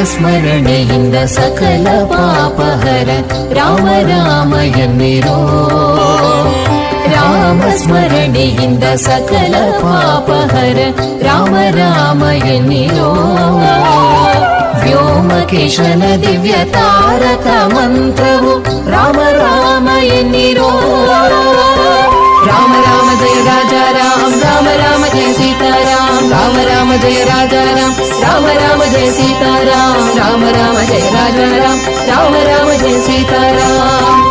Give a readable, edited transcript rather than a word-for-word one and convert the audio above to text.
ಸ್ಮರಣೆಯಿಂದ ಸಕಲ ಪಾಪಹರ ರಾಮ ರಾಮ ಎನ್ನಿರೋ. ರಾಮ ಸ್ಮರಣೆಯಿಂದ ಸಕಲ ಪಾಪಹರ ರಾಮ ರಾಮ ಎನ್ನಿರೋ. ವ್ಯೋಮಕೇಶನ ದಿವ್ಯ ತಾರಕ ಮಂತ್ರವು ರಾಮ ರಾಮ ಎನ್ನಿರೋ. ರಾಮ ರಾಮ ಜಯ ರಾಜಾ ರಾಮ ರಾಮ ರಾಮ ಜಯ ಸೀತಾರಾಮ ರಾಮ ರಾಮ ಜಯ ರಾಜಾ ರಾಮ ರಾಮ ರಾಮ ಜಯ ಸೀತಾರಾಮ ರಾಮ ರಾಮ ಜಯ ರಾಜಾ ರಾಮ ರಾಮ ರಾಮ ಜಯ ಸೀತಾರಾಮ.